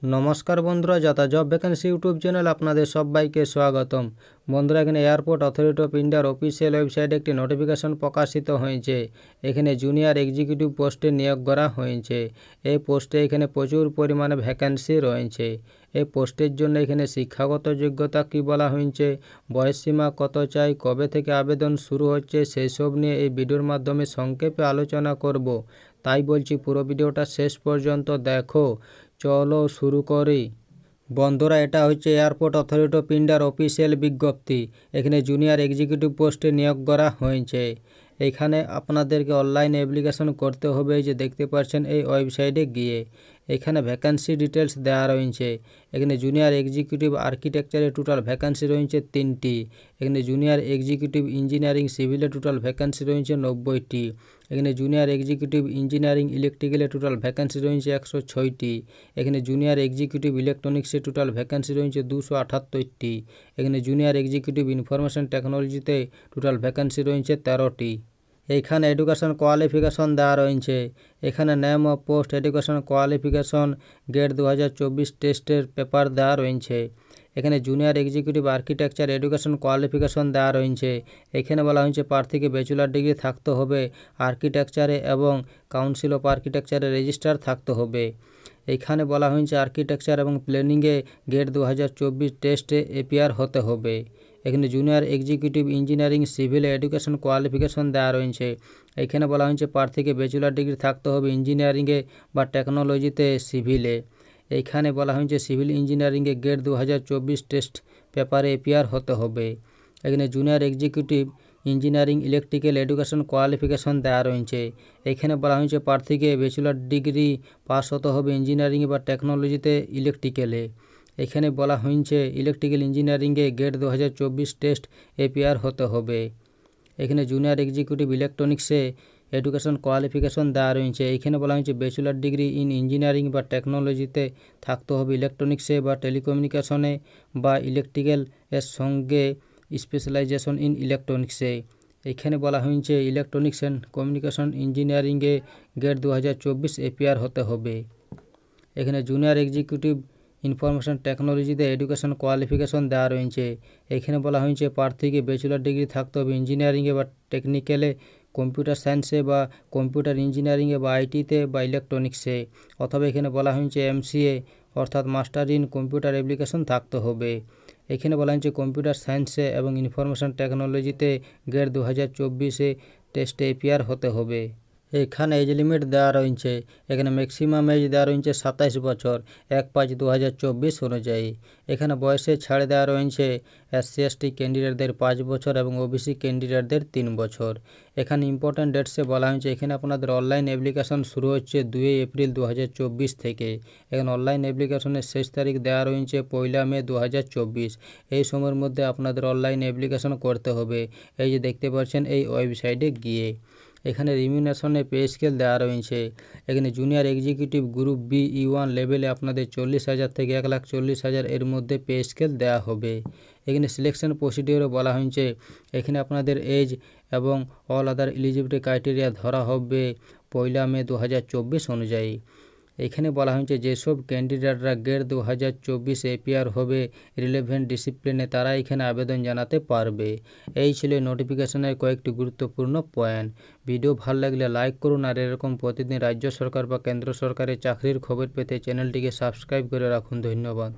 নমস্কার বন্ধুরা, যাতা জব ভ্যাকেন্সি ইউটিউব চ্যানেল আপনাদের সবাইকে স্বাগতম। বন্ধুরা, এখানে এয়ারপোর্ট অথরিটি অফ ইন্ডিয়ার অফিসিয়াল ওয়েবসাইটে একটি নোটিফিকেশন প্রকাশিত হয়েছে। এখানে জুনিয়র এক্সিকিউটিভ পোস্টে নিয়োগ করা হয়েছে। এই পোস্টে এখানে প্রচুর পরিমাণে ভ্যাকেন্সি রয়েছে। এই পোস্টের জন্য এখানে শিক্ষাগত যোগ্যতা কি বলা হয়েছে, বয়সসীমা কত চাই, কবে থেকে আবেদন শুরু হচ্ছে, সেই সব নিয়ে এই ভিডিওর মাধ্যমে সংক্ষেপে আলোচনা করব। তাই বলছি পুরো ভিডিওটা শেষ পর্যন্ত দেখো। চলো শুরু করি। বন্ধুরা, এটা হচ্ছে এয়ারপোর্ট অথরিটি অফ ইন্ডিয়ার অফিসিয়াল বিজ্ঞপ্তি। এখানে জুনিয়র এক্সিকিউটিভ পোস্টে নিয়োগ করা হয়েছে। এখানে আপনাদেরকে অনলাইন অ্যাপ্লিকেশন করতে হবে, যে দেখতে পাচ্ছেন এই ওয়েবসাইটে গিয়ে। এখানে ভ্যাকেন্সি ডিটেলস দেওয়া রয়েছে। এখানে জুনিয়র এক্সিকিউটিভ আর্কিটেকচারে টোটাল ভ্যাকেন্সি রয়েছে 3টি। এখানে জুনিয়র এক্সিকিউটিভ ইঞ্জিনিয়ারিং সিভিলে টোটাল ভ্যাকেন্সি রয়েছে 90টি। এখানে জুনিয়র এক্সিকিউটিভ ইঞ্জিনিয়ারিং ইলেকট্রিক্যালে টোটাল ভ্যাকেন্সি রয়েছে 106টি। এখানে জুনিয়র এক্সিকিউটিভ ইলেকট্রনিক্সে টোটাল ভ্যাকেন্সি রয়েছে 278টি। এখানে জুনিয়র এক্সিকিউটিভ ইনফরমেশন টেকনোলজিতে টোটাল ভ্যাকেন্সি রয়েছে 13টি। এইখানে এডুকেশন কোয়ালিফিকেশন দেওয়া রয়েছে। এখানে name of post, education qualification, GATE 2024 টেস্টের পেপার দেওয়া রয়েছে। এখানে junior executive architecture education qualification দেওয়া রয়েছে। এখানে বলা হয়েছে প্রার্থীকে ব্যাচেলর ডিগ্রি থাকতে হবে আর্কিটেকচারে এবং কাউন্সিল অফ আর্কিটেকচারে রেজিস্টার থাকতে হবে। এখানে বলা হয়েছে আর্কিটেকচার এবং প্ল্যানিংয়ে গেট 2024 টেস্টে এপিয়ার হতে হবে। এখানে junior executive engineering civil education qualification দেওয়া রয়েছে। এখানে বলা হয়েছে প্রার্থীকে ব্যাচেলর ডিগ্রি থাকতে হবে ইঞ্জিনিয়ারিংয়ে বা টেকনোলজিতে সিভিলে। এইখানে বলা হয়েছে সিভিল ইঞ্জিনিয়ারিংয়ে গেট 2024 টেস্ট পেপারে এপিয়ার হতে হবে। এখানে junior executive engineering electrical education qualification দেওয়া রয়েছে। এখানে বলা হয়েছে প্রার্থীকে ব্যাচেলর ডিগ্রি পাস হতে হবে ইঞ্জিনিয়ারিং বা টেকনোলজিতে ইলেকট্রিক্যালে। এখানে বলা হয়েছে ইলেকট্রিক্যাল ইঞ্জিনিয়ারিংয়ে গেট 2024 টেস্ট এপিয়ার হতে হবে। এখানে জুনিয়র এক্সিকিউটিভ ইলেকট্রনিক্সে এডুকেশন কোয়ালিফিকেশন দেওয়া রয়েছে। এখানে বলা হয়েছে ব্যাচেলর ডিগ্রি ইন ইঞ্জিনিয়ারিং বা টেকনোলজিতে থাকতে হবে ইলেকট্রনিক্সে বা টেলিকমিউনিকেশনে বা ইলেকট্রিক্যাল এর সঙ্গে স্পেশালাইজেশন ইন ইলেকট্রনিক্সে। এখানে বলা হয়েছে ইলেকট্রনিক্স অ্যান্ড কমিউনিকেশন ইঞ্জিনিয়ারিংয়ে গেট 2024 এপিয়ার হতে হবে। এখানে জুনিয়র এক্সিকিউটিভ ইনফরমেশন টেকনোলজিতে এডুকেশন কোয়ালিফিকেশন দেওয়া রয়েছে। এখানে বলা হয়েছে প্রার্থীকে ব্যাচেলর ডিগ্রি থাকতে হবে ইঞ্জিনিয়ারিংয়ে বা টেকনিক্যালে, কম্পিউটার সায়েন্সে বা কম্পিউটার ইঞ্জিনিয়ারিংয়ে বা আইটিতে বা ইলেকট্রনিক্সে, অথবা এখানে বলা হয়েছে এমসিএ অর্থাৎ মাস্টার ইন কম্পিউটার অ্যাপ্লিকেশন থাকতে হবে। এখানে বলা হয়েছে কম্পিউটার সায়েন্সে এবং ইনফরমেশন টেকনোলজিতে গেট 2024 টেস্টে এপিয়ার হতে হবে। এখানে এজ লিমিট দেওয়া রয়েছে। এখানে ম্যাক্সিমাম এজ দেওয়া রয়েছে 27 বছর 1/5/2024 অনুযায়ী। এখানে বয়সে ছাড় দেওয়া রয়েছে SC/ST ক্যান্ডিডেটদের 5 বছর এবং ওবিসি ক্যান্ডিডেটদের 3 বছর। এখানে ইম্পর্ট্যান্ট ডেটসে বলা হয়েছে এখানে আপনাদের অনলাইন অ্যাপ্লিকেশন শুরু হচ্ছে 2 এপ্রিল 2024 থেকে। এখানে অনলাইন অ্যাপ্লিকেশনের শেষ তারিখ দেওয়া রয়েছে 1 মে 2024। এই সময়ের মধ্যে আপনাদের অনলাইন অ্যাপ্লিকেশন করতে হবে, এই যে দেখতে পাচ্ছেন এই ওয়েবসাইটে গিয়ে। এখানে রিমিউনেশনে পে স্কেল দেওয়া রয়েছে। এখানে জুনিয়র এক্সিকিউটিভ গ্রুপ BE1 লেভেলে আপনাদের 40,000 থেকে 1,40,000 এর মধ্যে পে স্কেল দেওয়া হবে। এখানে সিলেকশন প্রসিডিওরে বলা হয়েছে এখানে আপনাদের এজ এবং অল আদার এলিজিবিলিটি ক্রাইটেরিয়া ধরা হবে 1 মে 2024 অনুযায়ী। এখানে বলা হয়েছে যেসব ক্যান্ডিডেটরা গেট 2024 এপিয়ার হবে রিলেভেন্ট ডিসিপ্লিনে, তারা এখানে আবেদন জানাতে পারবে। এই ছিল নোটিফিকেশনের কয়েকটি গুরুত্বপূর্ণ পয়েন্ট। ভিডিও ভালো লাগলে লাইক করুন, আর এরকম প্রতিদিন রাজ্য সরকার বা কেন্দ্র সরকারের চাকরির খবর পেতে চ্যানেলটিকে সাবস্ক্রাইব করে রাখুন। ধন্যবাদ।